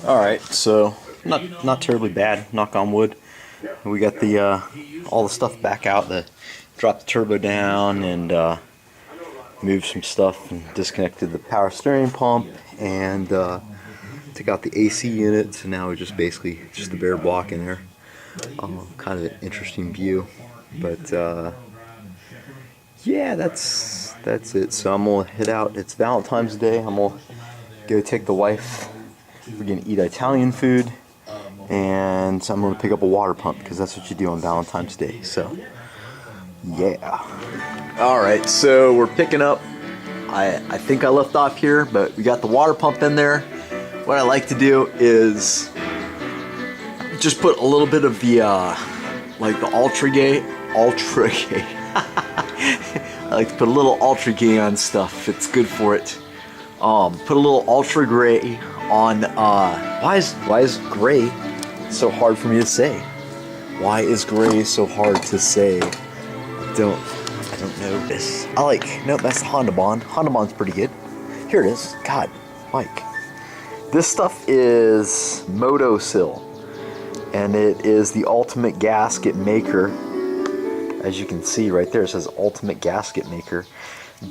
All right, so not terribly bad. Knock on wood. We got the all the stuff back out. Dropped the turbo down and moved some stuff and disconnected the power steering pump and took out the AC unit. So now we're just basically just the bare block in there. Kind of an interesting view, but yeah, that's it. So I'm gonna head out. It's Valentine's Day. I'm gonna go take the wife. We're gonna eat Italian food, and so I'm gonna pick up a water pump because that's what you do on Valentine's Day. So yeah. All right, so we're picking up. I think I left off here, but we got the water pump in there. What I like to do is just put a little bit of the like the ultra gay. I like to put a little ultra gay on stuff. It's good for it. Put a little ultra gray on. Why is gray so hard for me to say? Why is gray so hard to say? I don't know this. No, that's the Honda Bond. Honda Bond's pretty good. Here it is. God, Mike. This stuff is Motosil, and it is the ultimate gasket maker. As you can see right there, it says ultimate gasket maker.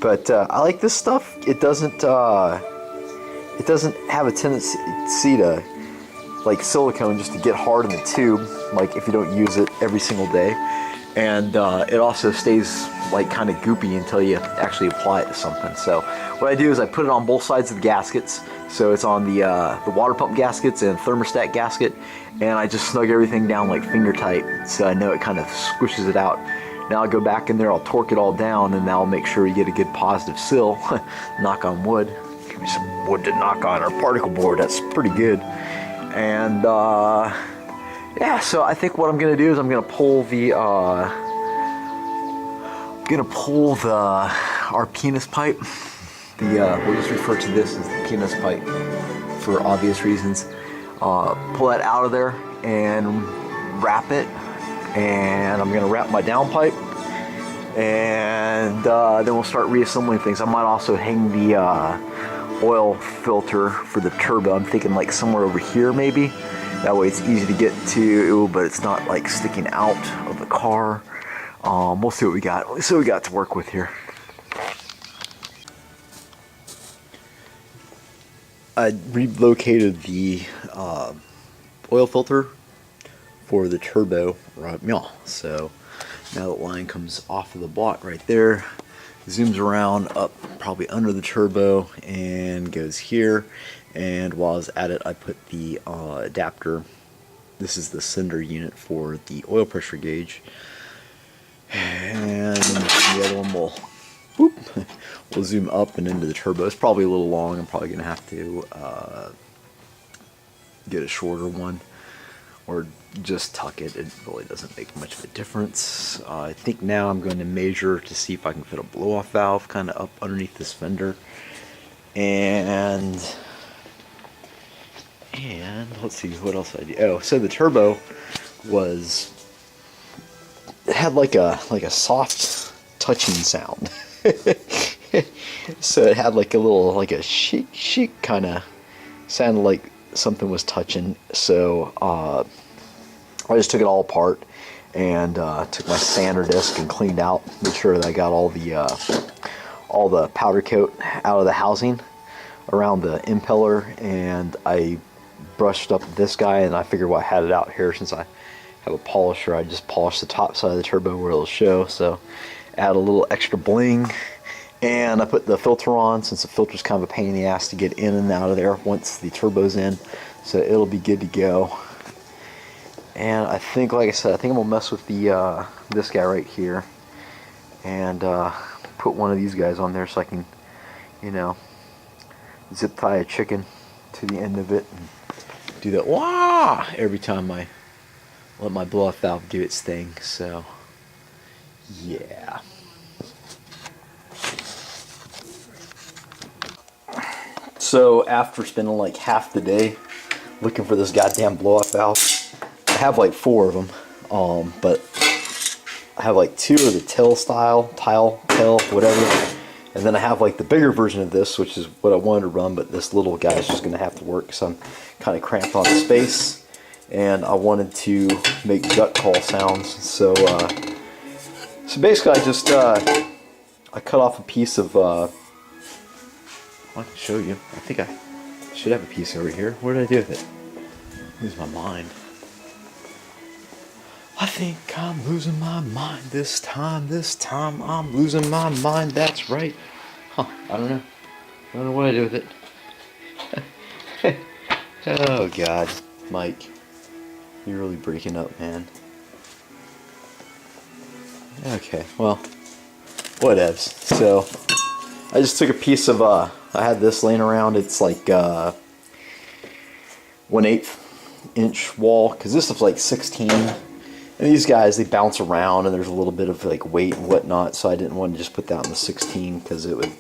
But I like this stuff. It doesn't have a tendency to, like silicone, just to get hard in the tube, like if you don't use it every single day. And it also stays like kind of goopy until you actually apply it to something. So what I do is I put it on both sides of the gaskets. So it's on the water pump gaskets and thermostat gasket, and I just snug everything down like finger tight, so I know it kind of squishes it out. Now I'll go back in there, I'll torque it all down, and I'll make sure you get a good positive seal. Knock on wood. Give me some wood to knock on our particle board. That's pretty good. And yeah, so I think what I'm gonna do is I'm gonna pull our penis pipe. We'll just refer to this as the penis pipe for obvious reasons. Pull that out of there and wrap it, and I'm gonna wrap my downpipe, and then we'll start reassembling things. I might also hang the oil filter for the turbo. I'm thinking like somewhere over here maybe. That way it's easy to get to, but it's not like sticking out of the car. We'll see what we got. Let's see what we got to work with here. I relocated the oil filter for the turbo right now. So now that line comes off of the block right there, zooms around up probably under the turbo and goes here. And while I was at it, I put the adapter. This is the sender unit for the oil pressure gauge, and the other one will. Whoop. We'll zoom up and into the turbo. It's probably a little long. I'm probably going to have to get a shorter one or just tuck it. It really doesn't make much of a difference. I think now I'm going to measure to see if I can fit a blow-off valve kind of up underneath this fender. And let's see, what else I do. Oh, so the turbo had like a soft touching sound. So it had like a little, like a chic kind of sounded like something was touching. So I just took it all apart and took my sander disc and cleaned out, made sure that I got all the powder coat out of the housing around the impeller, and I brushed up this guy, and I figured, well, I had it out here since I have a polisher. I just polished the top side of the turbo where it'll show. So add a little extra bling, and I put the filter on, since the filter's kind of a pain in the ass to get in and out of there once the turbo's in, so it'll be good to go. And I think, like I said, I think I'm gonna mess with the this guy right here and put one of these guys on there so I can, you know, zip tie a chicken to the end of it and do that wah every time I let my blow-off valve do its thing. So yeah. So after spending like half the day looking for this goddamn blow-off valve, I have like 4 of them, but I have like 2 of the tile, whatever, And then I have like the bigger version of this, which is what I wanted to run, but this little guy is just going to have to work, so I'm kind of cramped on the space. And I wanted to make duck call sounds, so so basically I just I cut off a piece of I can show you. I think I should have a piece over here. What did I do with it? Lose my mind. I think I'm losing my mind this time. This time I'm losing my mind. That's right. Huh, I don't know. I don't know what I do with it. Oh God, Mike. You're really breaking up, man. Okay, well, whatevs. So, I just took a piece of, I had this laying around. It's like 1/8 inch wall, because this is like 16. And these guys, they bounce around, and there's a little bit of like weight and whatnot, so I didn't want to just put that on the 16, because it would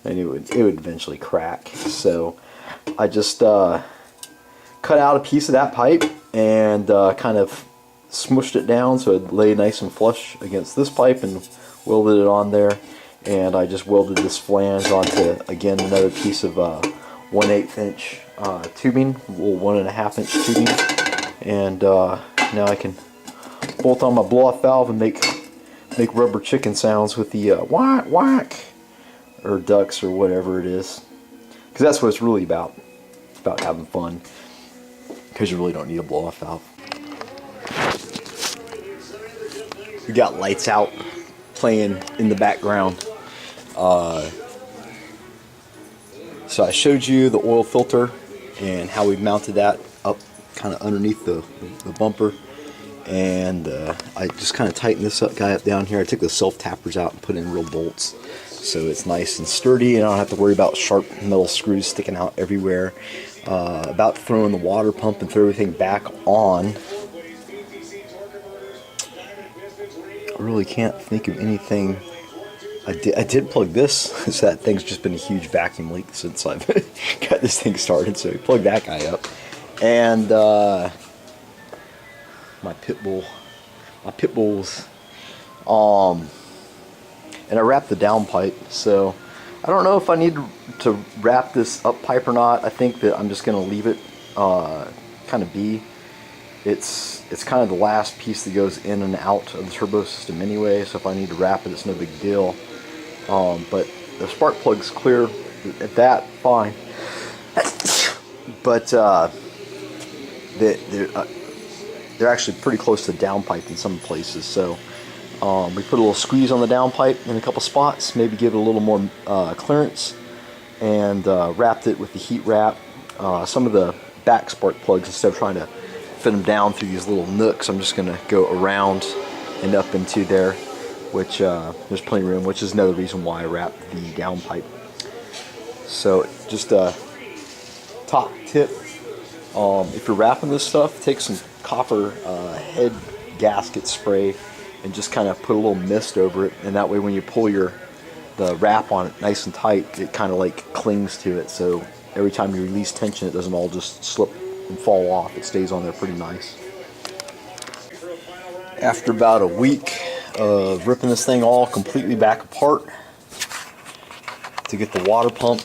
eventually crack. So, I just cut out a piece of that pipe and kind of smushed it down so it lay nice and flush against this pipe, and welded it on there. And I just welded this flange onto, again, another piece of 1/8 inch tubing, little 1.5 inch tubing. And now I can bolt on my blow-off valve and make rubber chicken sounds with the whack whack, or ducks, or whatever it is, because that's what it's really about. It's about having fun, because you really don't need a blow-off valve. We got lights out playing in the background. So I showed you the oil filter and how we mounted that up kind of underneath the bumper. And I just kind of tightened this guy up down here. I took the self-tappers out and put in real bolts, so it's nice and sturdy, and I don't have to worry about sharp metal screws sticking out everywhere. About to throw in the water pump and throw everything back on. I really can't think of anything. I did plug this, so that thing's just been a huge vacuum leak since I've got this thing started, so we plugged that guy up. And my pit bulls, and I wrapped the down pipe. So I don't know if I need to wrap this up pipe or not. I think that I'm just going to leave it kind of be. It's kind of the last piece that goes in and out of the turbo system anyway, so if I need to wrap it, it's no big deal. But the spark plug's clear at that, fine. But they're actually pretty close to the downpipe in some places, so we put a little squeeze on the downpipe in a couple spots, maybe give it a little more clearance, and wrapped it with the heat wrap. Some of the back spark plugs, instead of trying to fit them down through these little nooks, I'm just going to go around and up into there, which there's plenty of room, which is another reason why I wrapped the downpipe. So just a top tip, if you're wrapping this stuff, take some copper head gasket spray and just kind of put a little mist over it, and that way when you pull the wrap on it nice and tight, it kind of like clings to it, so every time you release tension, it doesn't all just slip and fall off. It stays on there pretty nice. After about a week of ripping this thing all completely back apart to get the water pump,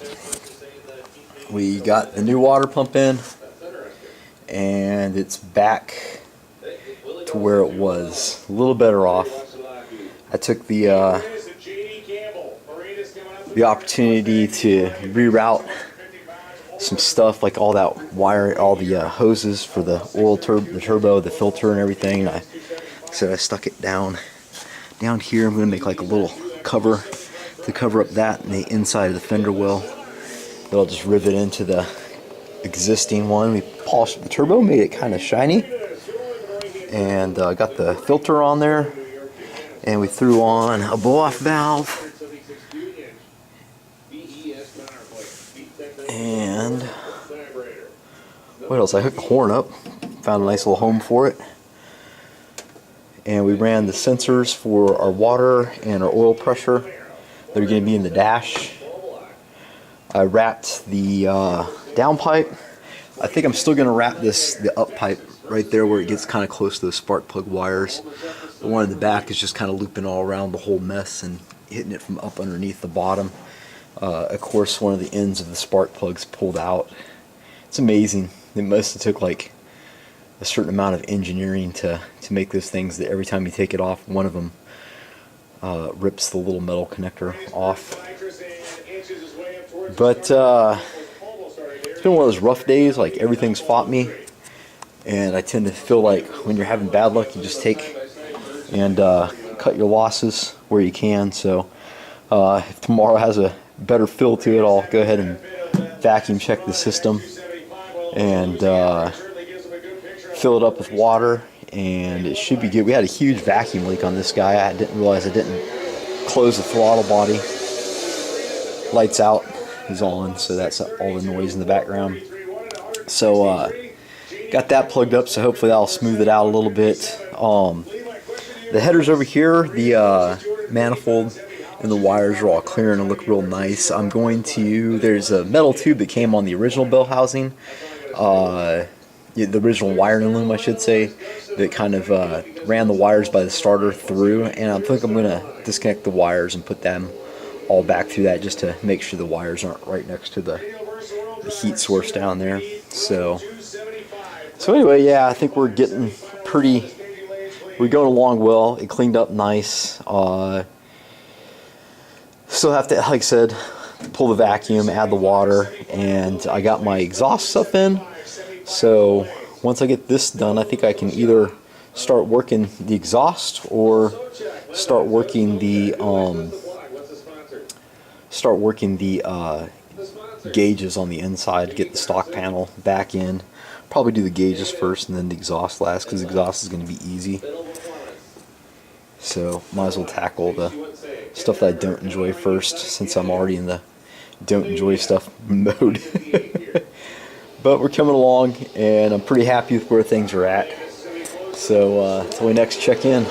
we got the new water pump in, and it's back to where it was, a little better off. I took the opportunity to reroute some stuff, like all that wire, all the hoses for the oil the turbo, the filter, and everything. I stuck it down here. I'm going to make like a little cover to cover up that and the inside of the fender well. That'll just rivet into the existing one. We polished the turbo, made it kind of shiny, and got the filter on there, and we threw on a blow-off valve. And what else? I hooked the horn up, found a nice little home for it, and we ran the sensors for our water and our oil pressure. They're going to be in the dash. I wrapped the down pipe. I think I'm still going to wrap the up pipe right there where it gets kind of close to the spark plug wires. The one in the back is just kind of looping all around the whole mess and hitting it from up underneath the bottom. Of course, one of the ends of the spark plugs pulled out. It's amazing. It must have took like a certain amount of engineering to make those things that every time you take it off, one of them rips the little metal connector off. But it's been one of those rough days. Like, everything's fought me, and I tend to feel like when you're having bad luck, you just take and cut your losses where you can. So if tomorrow has a better feel to it, I'll go ahead and vacuum check the system and fill it up with water, and it should be good. We had a huge vacuum leak on this guy. I didn't realize I didn't close the throttle body. Lights out is on, so that's all the noise in the background. So got that plugged up, so hopefully that'll smooth it out a little bit. The headers over here, the manifold and the wires are all clear and look real nice. I'm going to, there's a metal tube that came on the original bell housing, the original wiring loom, I should say, that kind of ran the wires by the starter through, and I think I'm going to disconnect the wires and put them all back through that just to make sure the wires aren't right next to the heat source down there. So anyway, yeah, I think we're getting we're going along well. It cleaned up nice. Still have to, like I said, pull the vacuum, add the water, and I got my exhaust stuff in. So once I get this done, I think I can either start working the exhaust or start working the gauges on the inside, get the stock panel back in. Probably do the gauges first and then the exhaust last, because the exhaust is going to be easy. So might as well tackle the stuff that I don't enjoy first, since I'm already in the don't enjoy stuff mode. But we're coming along, and I'm pretty happy with where things are at. So until we next check in.